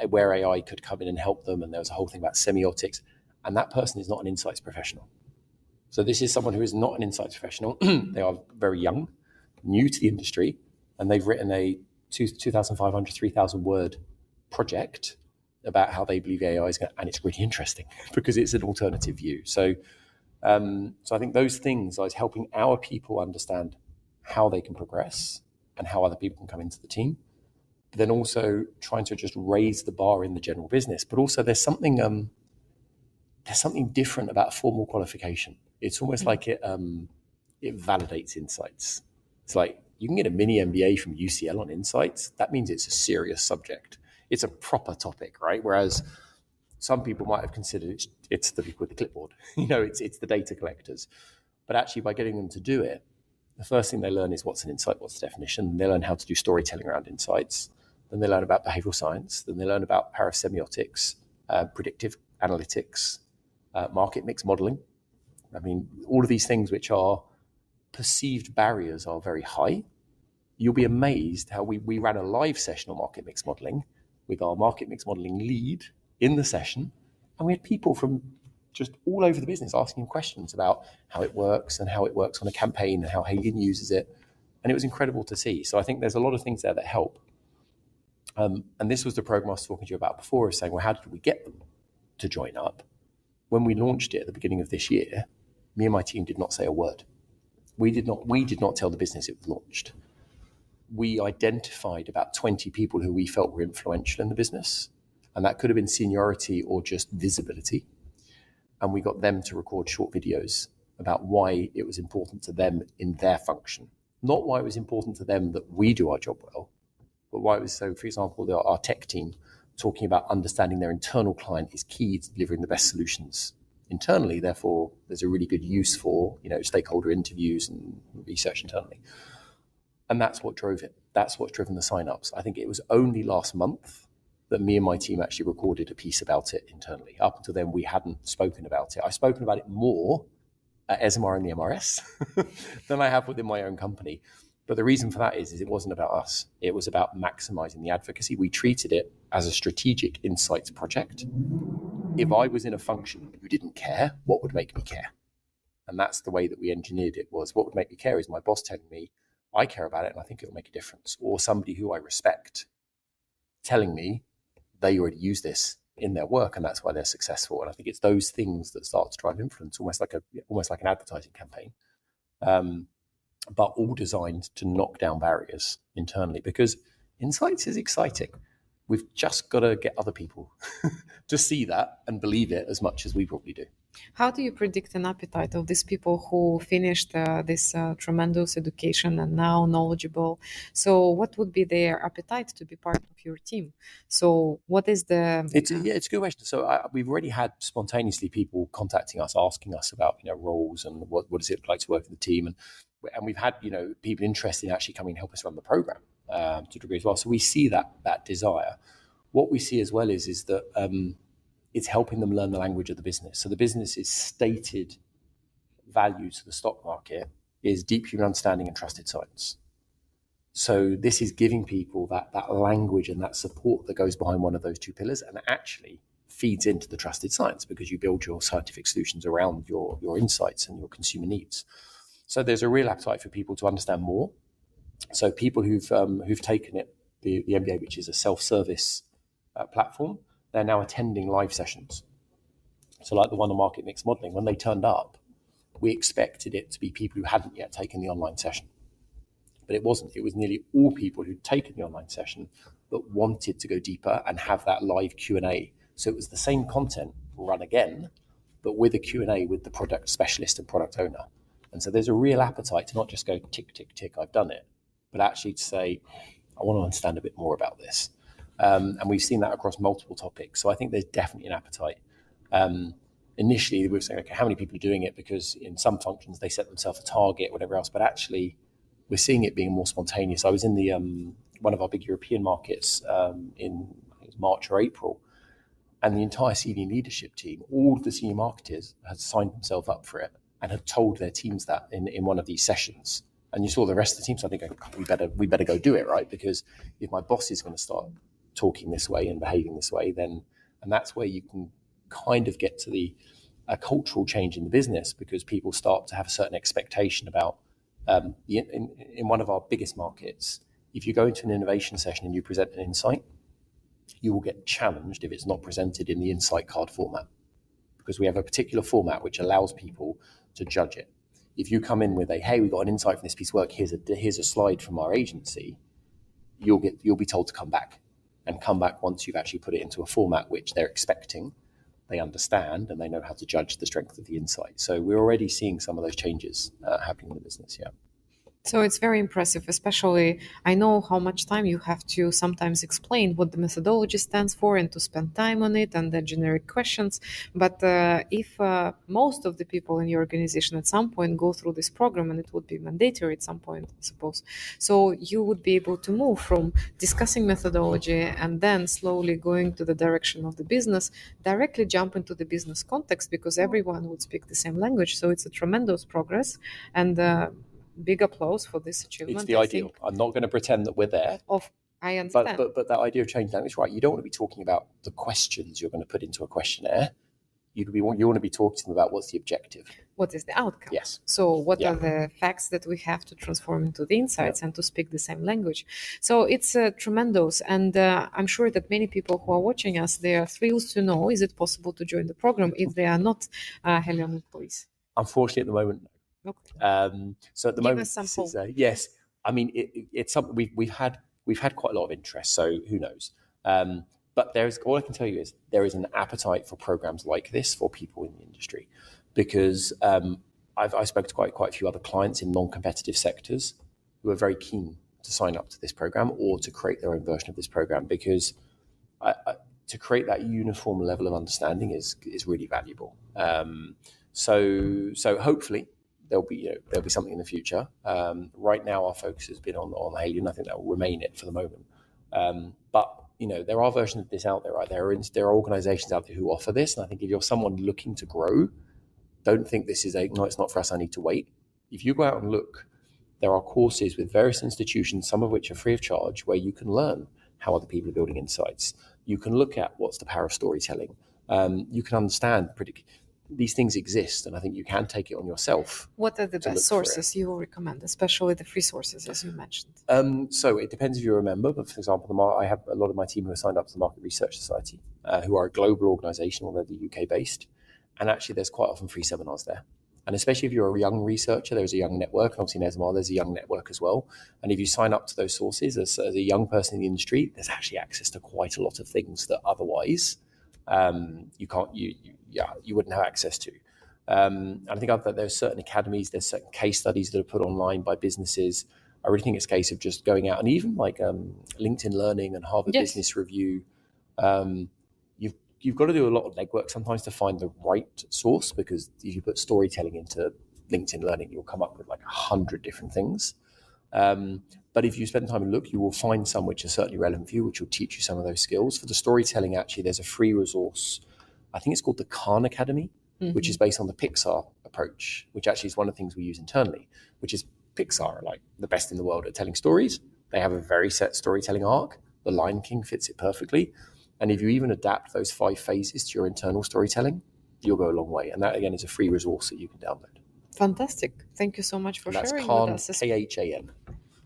where AI could come in and help them, and there was a whole thing about semiotics, and that person is not an insights professional. So this is someone who is not an insights professional. They are very young, new to the industry, and they've written a 2,500, 3,000 word project about how they believe AI is going to, and it's really interesting because it's an alternative view. So I think those things are helping our people understand how they can progress and how other people can come into the team. But then also trying to just raise the bar in the general business. But also there's something different about formal qualification. It's almost like it validates insights. It's like you can get a mini MBA from UCL on insights. That means it's a serious subject. It's a proper topic, right? Whereas some people might have considered it's the people with the clipboard. It's the data collectors. But actually, by getting them to do it, the first thing they learn is what's an insight, what's the definition. They learn how to do storytelling around insights. Then they learn about behavioral science. Then they learn about parasemiotics, predictive analytics, market mix modeling. I mean, all of these things which are perceived barriers are very high. You'll be amazed how we ran a live session on market mix modeling with our market mix modeling lead in the session. And we had people from just all over the business asking him questions about how it works and how it works on a campaign and how Haleon uses it. And it was incredible to see. So I think there's a lot of things there that help. And this was the program I was talking to you about before, of saying, well, how did we get them to join up? When we launched it at the beginning of this year, me and my team did not say a word. We did not tell the business it was launched. We identified about 20 people who we felt were influential in the business. And that could have been seniority or just visibility. And we got them to record short videos about why it was important to them in their function. Not why it was important to them that we do our job well, but why it was so, for example, our tech team talking about understanding their internal client is key to delivering the best solutions internally. Therefore, there's a really good use for stakeholder interviews and research internally. And that's what drove it. That's what's driven the signups. I think it was only last month that me and my team actually recorded a piece about it internally. Up until then, we hadn't spoken about it. I've spoken about it more at Esomar and the MRS than I have within my own company. But the reason for that is it wasn't about us. It was about maximizing the advocacy. We treated it as a strategic insights project. If I was in a function who didn't care, what would make me care? And that's the way that we engineered it. Was what would make me care is my boss telling me I care about it and I think it'll make a difference. Or somebody who I respect telling me they already use this in their work and that's why they're successful. And I think it's those things that start to drive influence, almost like an advertising campaign, but all designed to knock down barriers internally, because insights is exciting. We've just got to get other people to see that and believe it as much as we probably do. How do you predict an appetite of these people who finished this tremendous education and now knowledgeable? So what would be their appetite to be part of your team? So what is the... It's a good question. So we've already had spontaneously people contacting us, asking us about roles and what does it look like to work in the team. And we've had people interested in actually coming and help us run the program to a degree as well. So we see that desire. What we see as well is that it's helping them learn the language of the business. So the business's stated value to the stock market is deep human understanding and trusted science. So this is giving people that language and that support that goes behind one of those two pillars and actually feeds into the trusted science, because you build your scientific solutions around your insights and your consumer needs. So there's a real appetite for people to understand more. So people who've taken it the MBA, which is a self-service platform, they're now attending live sessions. So like the one on market mix modeling, when they turned up, we expected it to be people who hadn't yet taken the online session. But it wasn't. It was nearly all people who'd taken the online session but wanted to go deeper and have that live Q&A. So it was the same content run again, but with a Q&A with the product specialist and product owner. And so there's a real appetite to not just go tick, tick, tick, I've done it, but actually to say, I want to understand a bit more about this. And we've seen that across multiple topics. So I think there's definitely an appetite. Initially, we were saying, okay, how many people are doing it? Because in some functions, they set themselves a target, whatever else. But actually, we're seeing it being more spontaneous. I was in the one of our big European markets in I think it was March or April, and the entire senior leadership team, all of the senior marketers, had signed themselves up for it and had told their teams that in one of these sessions. And you saw the rest of the team starting going, we better go do it, right? Because if my boss is going to start talking this way and behaving this way, then, and that's where you can kind of get to a cultural change in the business, because people start to have a certain expectation about in one of our biggest markets, if you go into an innovation session and you present an insight, you will get challenged if it's not presented in the insight card format, because we have a particular format which allows people to judge it. If you come in with hey, we got an insight from this piece of work, here's a slide from our agency, you'll be told to come back once you've actually put it into a format which they're expecting, they understand, and they know how to judge the strength of the insight. So we're already seeing some of those changes happening in the business, yeah. So it's very impressive, especially I know how much time you have to sometimes explain what the methodology stands for and to spend time on it and the generic questions. But if most of the people in your organization at some point go through this program, and it would be mandatory at some point, I suppose, so you would be able to move from discussing methodology and then slowly going to the direction of the business, directly jump into the business context, because everyone would speak the same language. So it's a tremendous progress, and big applause for this achievement. It's the ideal. I'm not going to pretend that we're there. I understand. But that idea of change language, right? You don't want to be talking about the questions you're going to put into a questionnaire. You want to be talking to them about what's the objective. What is the outcome? Yes. So what are the facts that we have to transform into the insights and to speak the same language? So it's tremendous. And I'm sure that many people who are watching us, they are thrilled to know, is it possible to join the program if they are not Haleon employees? Unfortunately, at the moment, no. Okay. So at the moment, yes. I mean, it's something we've had quite a lot of interest. So who knows? But all I can tell you is there is an appetite for programs like this for people in the industry, because I've spoken to quite a few other clients in non-competitive sectors who are very keen to sign up to this program or to create their own version of this program, because to create that uniform level of understanding is really valuable. So hopefully there'll be something in the future. Right now, our focus has been on Haleon. I think that will remain it for the moment. But there are versions of this out there, right? There are organisations out there who offer this, and I think if you're someone looking to grow, don't think this is no, it's not for us, I need to wait. If you go out and look, there are courses with various institutions, some of which are free of charge, where you can learn how other people are building insights. You can look at what's the power of storytelling. You can understand these things exist, and I think you can take it on yourself. What are the best sources you will recommend, especially the free sources, as you mentioned? So it depends if you're a member, but for example, I have a lot of my team who are signed up to the Market Research Society, who are a global organisation, although they're UK based, and actually there's quite often free seminars there. And especially if you're a young researcher, there's a young network, and obviously in Esomar there's a young network as well. And if you sign up to those sources as a young person in the industry, there's actually access to quite a lot of things that otherwise you wouldn't have access to. And I think there's certain academies, there's certain case studies that are put online by businesses. I really think it's a case of just going out, and even like LinkedIn Learning and Harvard Business Review. You've got to do a lot of legwork sometimes to find the right source, because if you put storytelling into LinkedIn Learning, you'll come up with like 100 different things. But if you spend time and look, you will find some which are certainly relevant for you, which will teach you some of those skills. For the storytelling, actually, there's a free resource. I think it's called the Khan Academy, which is based on the Pixar approach, which actually is one of the things we use internally, which is Pixar are like the best in the world at telling stories. They have a very set storytelling arc. The Lion King fits it perfectly. And if you even adapt those 5 phases to your internal storytelling, you'll go a long way. And that, again, is a free resource that you can download. Fantastic. Thank you so much for sharing with us. That's Khan, Khan.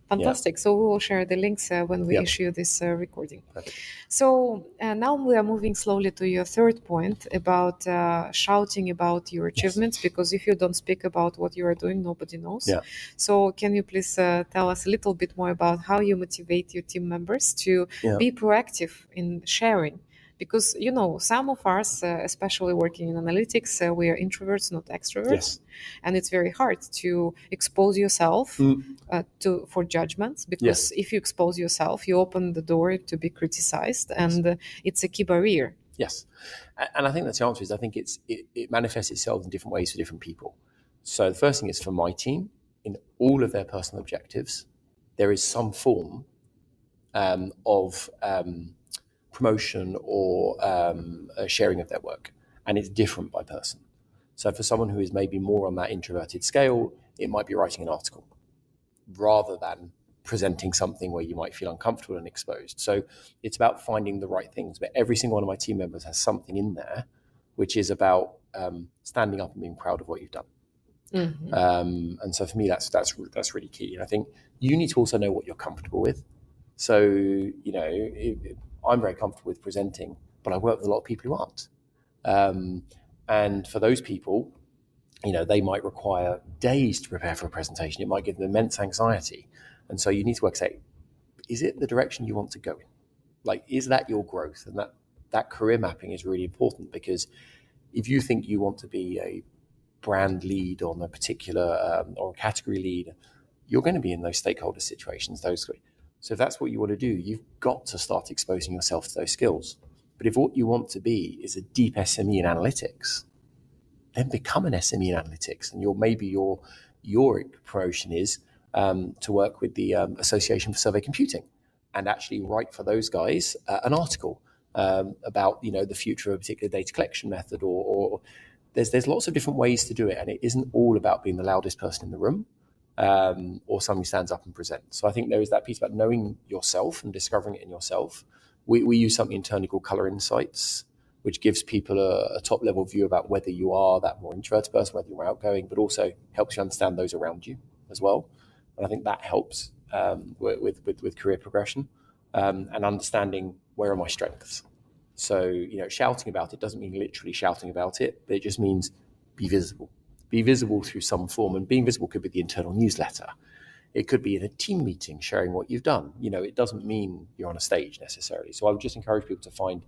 Fantastic. So we will share the links when we Yep. issue this recording. Perfect. So now we are moving slowly to your third point about shouting about your achievements, because if you don't speak about what you are doing, nobody knows. Yeah. So can you please tell us a little bit more about how you motivate your team members to Yeah. be proactive in sharing? Because, you know, some of us, especially working in analytics, we are introverts, not extroverts. Yes. And it's very hard to expose yourself for judgments, because if you expose yourself, you open the door to be criticized, and it's a key barrier. Yes. And I think that's the answer is I think it manifests itself in different ways for different people. So the first thing is for my team, in all of their personal objectives, there is some form of promotion or a sharing of their work. And it's different by person. So for someone who is maybe more on that introverted scale, it might be writing an article rather than presenting something where you might feel uncomfortable and exposed. So it's about finding the right things. But every single one of my team members has something in there which is about standing up and being proud of what you've done. And so for me, that's really key. And I think you need to also know what you're comfortable with. So, you know, I'm very comfortable with presenting, but I work with a lot of people who aren't. And for those people, you know, they might require days to prepare for a presentation. It might give them immense anxiety. And so you need to work out, is it the direction you want to go in? Like, is that your growth? And that career mapping is really important, because if you think you want to be a brand lead on a particular or a category lead, you're going to be in those stakeholder situations. So if that's what you want to do, you've got to start exposing yourself to those skills. But if what you want to be is a deep SME in analytics, then become an SME in analytics. And your promotion is to work with the Association for Survey Computing and actually write for those guys an article about, you know, the future of a particular data collection method, or there's lots of different ways to do it, and it isn't all about being the loudest person in the room or someone who stands up and presents. So I think there is that piece about knowing yourself and discovering it in yourself. We use something internally called Color Insights, which gives people a top level view about whether you are that more introverted person, whether you're outgoing, but also helps you understand those around you as well. And I think that helps with career progression and understanding where are my strengths. So, you know, shouting about it doesn't mean literally shouting about it, but it just means be visible. Be visible through some form. And being visible could be the internal newsletter. It could be in a team meeting sharing what you've done. You know, it doesn't mean you're on a stage necessarily. So I would just encourage people to find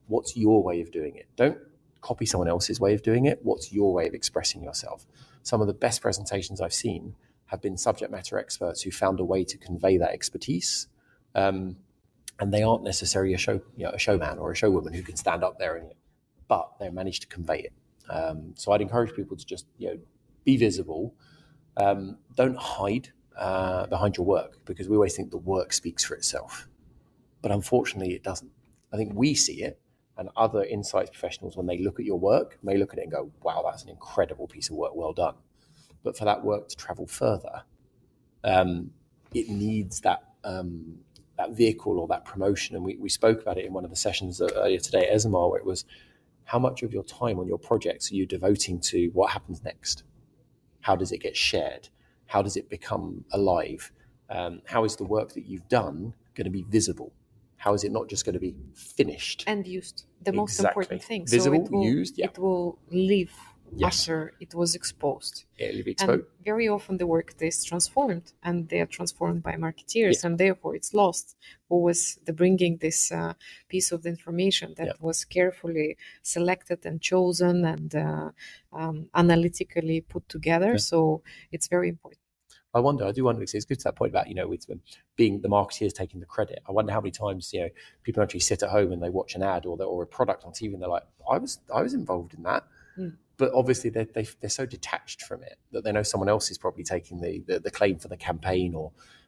what's your way of doing it. Don't copy someone else's way of doing it. What's your way of expressing yourself? Some of the best presentations I've seen have been subject matter experts who found a way to convey that expertise. And they aren't necessarily a showman or a showwoman who can stand up there, but they managed to convey it. So I'd encourage people to just, you know, be visible. Don't hide behind your work, because we always think the work speaks for itself. But unfortunately, it doesn't. I think we see it, and other insights professionals, when they look at your work, may look at it and go, wow, that's an incredible piece of work, well done. But for that work to travel further, it needs that vehicle or that promotion. And we spoke about it in one of the sessions earlier today at Esomar, where it was, how much of your time on your projects are you devoting to what happens next? How does it get shared? How does it become alive? How is the work that you've done going to be visible? How is it not just going to be finished? And used. The most important thing. Visible, so used, yeah. It will live Yes. after it was exposed. Yeah, it'll be exposed. And very often the work is transformed, and they are transformed by marketeers, and therefore it's lost. Who was the bringing this piece of information that was carefully selected and chosen and analytically put together. So it's very important. I do wonder, because it's good to that point about, you know, with being the marketeers taking the credit. I wonder how many times, you know, people actually sit at home and they watch an ad or a product on TV and they're like, I was involved in that. But obviously they're so detached from it that they know someone else is probably taking the claim for the campaign.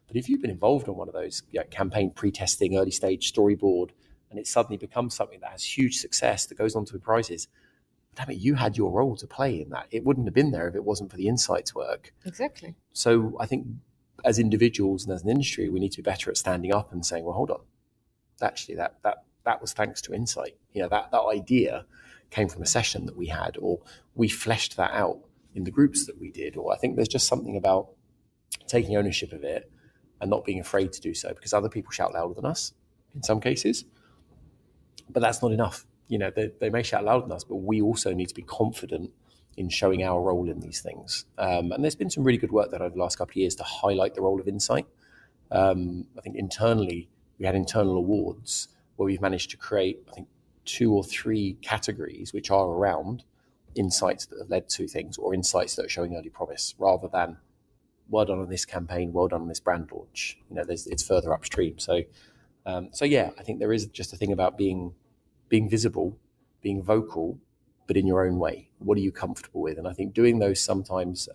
But if you've been involved in one of those, you know, campaign pre-testing, early stage storyboard, and it suddenly becomes something that has huge success that goes on to win prizes, damn it, you had your role to play in that. It wouldn't have been there if it wasn't for the insights work. Exactly. So I think as individuals and as an industry, we need to be better at standing up and saying, well, hold on, actually that was thanks to insight. You know, that idea came from a session that we had, or we fleshed that out in the groups that we did. Or I think there's just something about taking ownership of it and not being afraid to do so, because other people shout louder than us in some cases, but that's not enough. They may shout louder than us, but we also need to be confident in showing our role in these things. And there's been some really good work that over the last couple of years to highlight the role of insight. I think internally, we had internal awards where we've managed to create, I think, 2 or 3 categories which are around insights that have led to things, or insights that are showing early promise, rather than well done on this campaign, well done on this brand launch. It's further upstream. So yeah, I think there is just a thing about being visible, being vocal, but in your own way. What are you comfortable with? And I think doing those sometimes,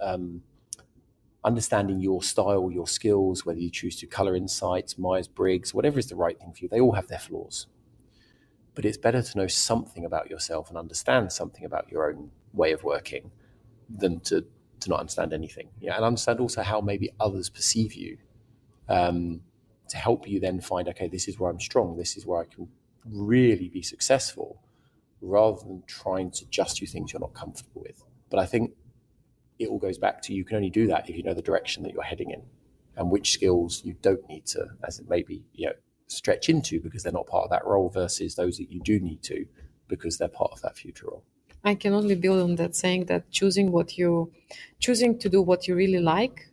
understanding your style, your skills, whether you choose to color insights, Myers-Briggs, whatever is the right thing for you, they all have their flaws. But it's better to know something about yourself and understand something about your own way of working than to not understand anything. Yeah, and understand also how maybe others perceive you, to help you then find, okay, this is where I'm strong, this is where I can really be successful, rather than trying to just do things you're not comfortable with. But I think it all goes back to, you can only do that if you know the direction that you're heading in, and which skills you don't need to, as it may be, stretch into because they're not part of that role, versus those that you do need to because they're part of that future role. I can only build on that, saying that choosing to do what you really like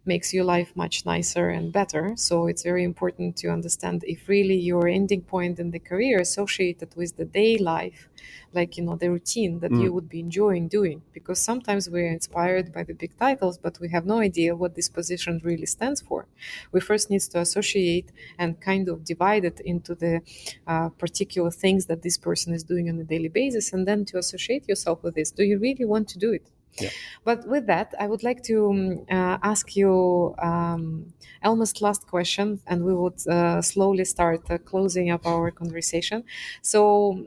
makes your life much nicer and better. So it's very important to understand if really your ending point in the career associated with the day life, like, the routine that you would be enjoying doing. Because sometimes we're inspired by the big titles, but we have no idea what this position really stands for. We first need to associate and kind of divide it into the particular things that this person is doing on a daily basis, and then to associate yourself with this. Do you really want to do it? Yeah. But with that, I would like to ask you almost last question, and we would slowly start closing up our conversation. So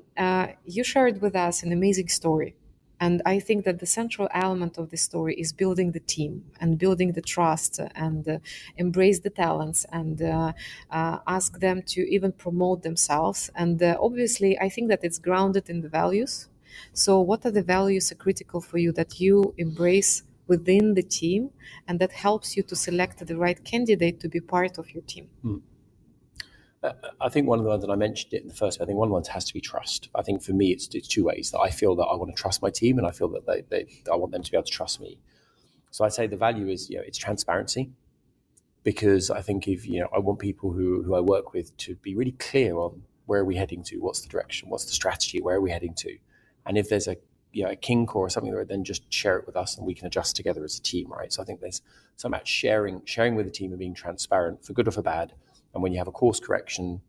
you shared with us an amazing story. And I think that the central element of the story is building the team and building the trust, and embrace the talents, and ask them to even promote themselves. And obviously, I think that it's grounded in the values. So what are the values are critical for you that you embrace within the team, and that helps you to select the right candidate to be part of your team? I think one of the ones that I mentioned it in the first, I think one of the ones has to be trust. I think for me, it's 2 ways. That I feel that I want to trust my team, and I feel that I want them to be able to trust me. So I'd say the value is, it's transparency, because I think if, I want people who I work with to be really clear on where are we heading to, what's the direction, what's the strategy, where are we heading to, and if there's a kink or something, then just share it with us and we can adjust together as a team, right? So I think there's something about sharing with the team and being transparent, for good or for bad. And when you have a course correction,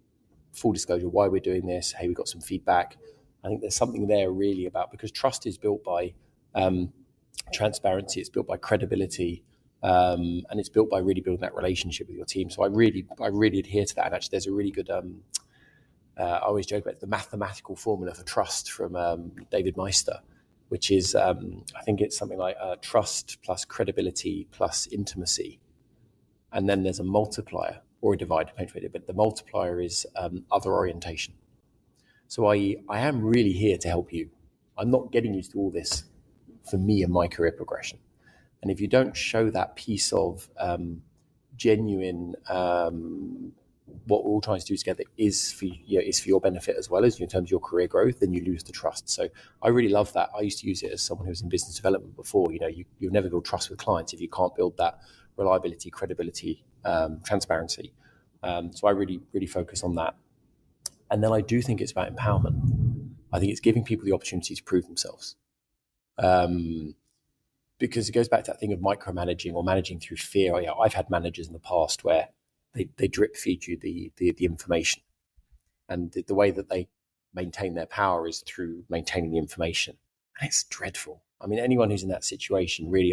full disclosure, why we're doing this, hey, we got some feedback. I think there's something there really about, because trust is built by transparency, it's built by credibility, and it's built by really building that relationship with your team. So I really adhere to that. And actually, there's a really good, I always joke about the mathematical formula for trust from David Meister, which is, I think it's something like trust plus credibility plus intimacy. And then there's a multiplier or a divider, but the multiplier is other orientation. So I am really here to help you. I'm not getting you to do all this for me and my career progression. And if you don't show that piece of genuine, what we're all trying to do together is for your benefit as well as in terms of your career growth, then you lose the trust. So I really love that. I used to use it as someone who was in business development before. You'll never build trust with clients if you can't build that reliability, credibility, transparency. So I really, really focus on that. And then I do think it's about empowerment. I think it's giving people the opportunity to prove themselves. Because it goes back to that thing of micromanaging or managing through fear. I've had managers in the past where they drip feed you the information, and the way that they maintain their power is through maintaining the information, and it's dreadful. I mean, anyone who's in that situation, really,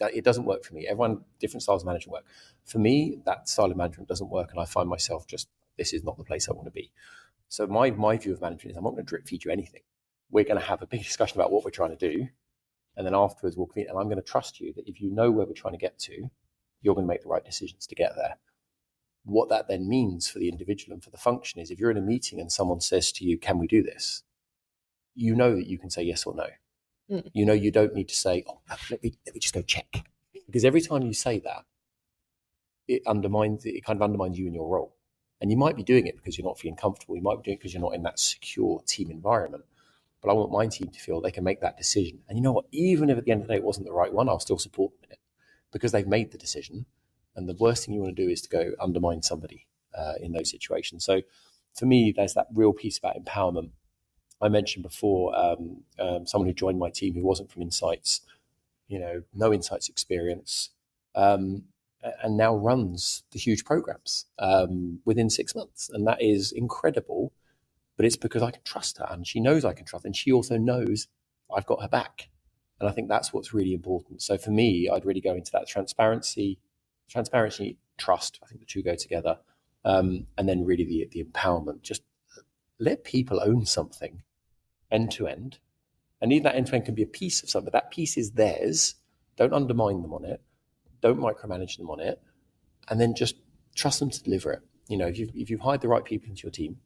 it doesn't work for me. Everyone, different styles of management work. For me, that style of management doesn't work, and I find myself this is not the place I want to be. So my view of management is I'm not going to drip feed you anything. We're going to have a big discussion about what we're trying to do, and then afterwards we'll meet, and I'm going to trust you that if you know where we're trying to get to, you're going to make the right decisions to get there. What that then means for the individual and for the function is, if you're in a meeting and someone says to you, can we do this? You know that you can say yes or no. You don't need to say, let me just go check. Because every time you say that, it kind of undermines you in your role. And you might be doing it because you're not feeling comfortable. You might be doing it because you're not in that secure team environment. But I want my team to feel they can make that decision. And you know what? Even if at the end of the day it wasn't the right one, I'll still support them in it because they've made the decision. And the worst thing you want to do is to go undermine somebody in those situations. So for me, there's that real piece about empowerment. I mentioned before someone who joined my team who wasn't from Insights, no Insights experience, and now runs the huge programs within 6 months. And that is incredible. But it's because I can trust her and she knows I can trust her. And she also knows I've got her back. And I think that's what's really important. So for me, I'd really go into that transparency, trust. I think the two go together. And then really the empowerment. Just let people own something end to end. And even that end to end can be a piece of something. That piece is theirs. Don't undermine them on it. Don't micromanage them on it. And then just trust them to deliver it. If you've hired the right people into your team,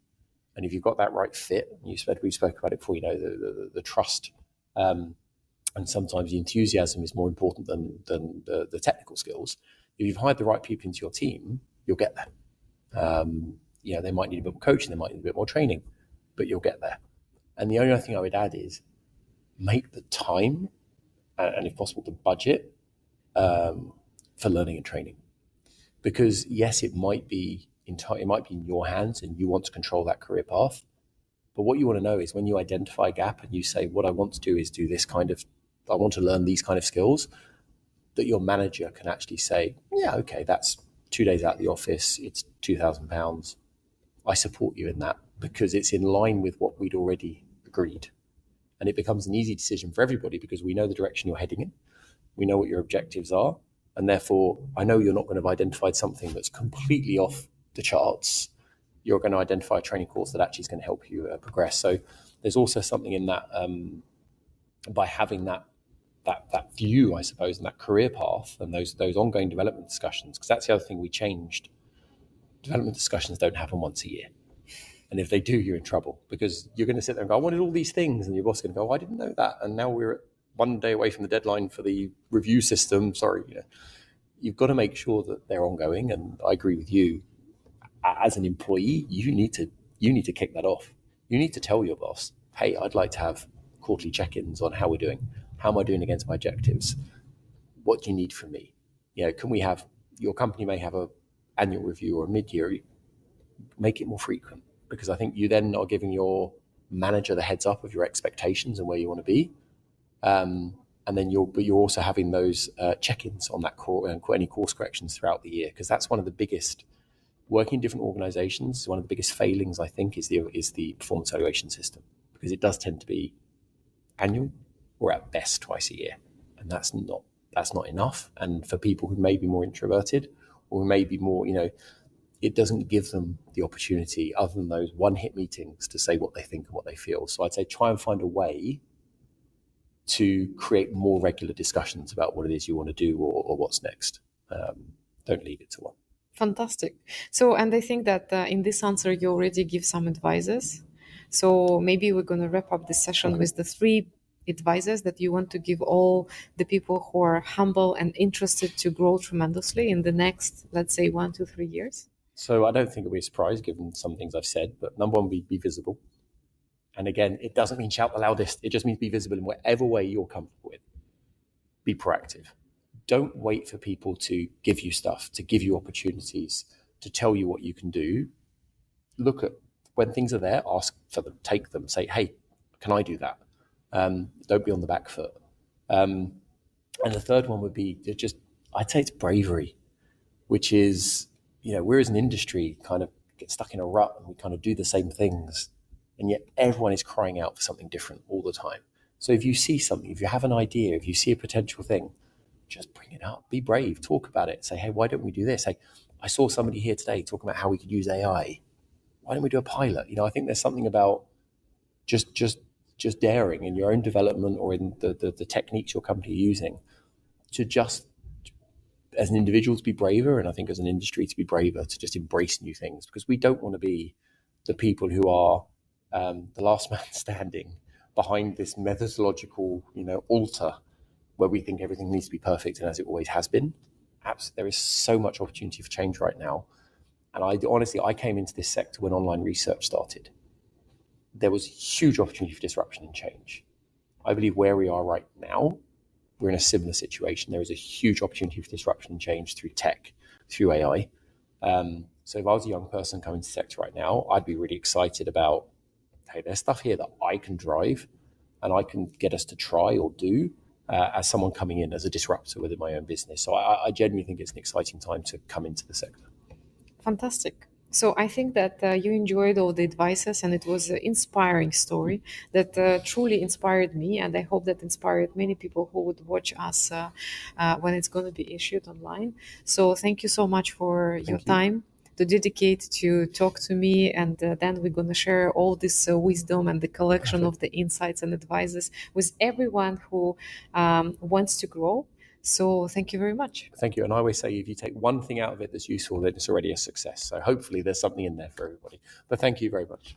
and if you've got that right fit, we spoke about it before, the trust, and sometimes the enthusiasm is more important than the technical skills. If you've hired the right people into your team, you'll get there. They might need a bit more coaching, they might need a bit more training, but you'll get there. And the only other thing I would add is make the time, and if possible, the budget for learning and training. Because yes, it might be in your hands and you want to control that career path. But what you want to know is when you identify a gap and you say, what I want to do is I want to learn these kind of skills, that your manager can actually say, yeah, okay, that's 2 days out of the office. It's £2,000. I support you in that because it's in line with what we'd already agreed. And it becomes an easy decision for everybody because we know the direction you're heading in. We know what your objectives are. And therefore, I know you're not going to have identified something that's completely off the charts. You're going to identify a training course that actually is going to help you progress. So there's also something in that by having that view, I suppose, and that career path and those ongoing development discussions, because that's the other thing we changed. Development discussions don't happen once a year. And if they do, you're in trouble because you're going to sit there and go, I wanted all these things. And your boss is going to go, I didn't know that. And now we're 1 day away from the deadline for the review system. Sorry. You've got to make sure that they're ongoing. And I agree with you. As an employee, you need to kick that off. You need to tell your boss, hey, I'd like to have quarterly check-ins on how we're doing. How am I doing against my objectives? What do you need from me? Can we have, your company may have a annual review or a mid-year, make it more frequent, because I think you then are giving your manager the heads up of your expectations and where you want to be. And then you're also having those check-ins on that core and any course corrections throughout the year, because that's one of the biggest, working in different organizations, one of the biggest failings, I think, is the performance evaluation system, because it does tend to be annual or at best twice a year. And that's not enough. And for people who may be more introverted or who may be more, it doesn't give them the opportunity other than those one-hit meetings to say what they think and what they feel. So I'd say try and find a way to create more regular discussions about what it is you want to do or what's next. Don't leave it to one. Fantastic. So, and I think that in this answer, you already give some advices. So maybe we're going to wrap up this session with the 3 advices that you want to give all the people who are humble and interested to grow tremendously in the next, let's say, 1 to 3 years. So I don't think it'll be a surprise given some things I've said, but number one, be visible. And again, it doesn't mean shout the loudest. It just means be visible in whatever way you're comfortable with. Be proactive. Don't wait for people to give you stuff, to give you opportunities, to tell you what you can do. Look at when things are there, ask for them, take them, say, hey, can I do that? Don't be on the back foot. And the third one would be just, I'd say it's bravery, which is, we're as an industry kind of get stuck in a rut and we kind of do the same things. And yet everyone is crying out for something different all the time. So if you see something, if you have an idea, if you see a potential thing, just bring it up. Be brave. Talk about it. Say, hey, why don't we do this? Hey, I saw somebody here today talking about how we could use AI. Why don't we do a pilot? I think there's something about just daring in your own development or in the techniques your company are using to just, as an individual, to be braver, and I think as an industry to be braver, to just embrace new things, because we don't want to be the people who are the last man standing behind this methodological, altar where we think everything needs to be perfect and as it always has been. there is so much opportunity for change right now. And I came into this sector when online research started. There was huge opportunity for disruption and change. I believe where we are right now, we're in a similar situation. There is a huge opportunity for disruption and change through tech, through AI. So if I was a young person coming to the sector right now, I'd be really excited about, hey, there's stuff here that I can drive and I can get us to try or do as someone coming in as a disruptor within my own business. So I genuinely think it's an exciting time to come into the sector. Fantastic. So I think that you enjoyed all the advices, and it was an inspiring story that truly inspired me, and I hope that inspired many people who would watch us when it's going to be issued online. So thank you so much for your time to dedicate to talk to me, and then we're going to share all this wisdom and the collection of the insights and advices with everyone who wants to grow. So thank you very much. Thank you. And I always say, if you take one thing out of it that's useful, then it's already a success. So hopefully there's something in there for everybody. But thank you very much.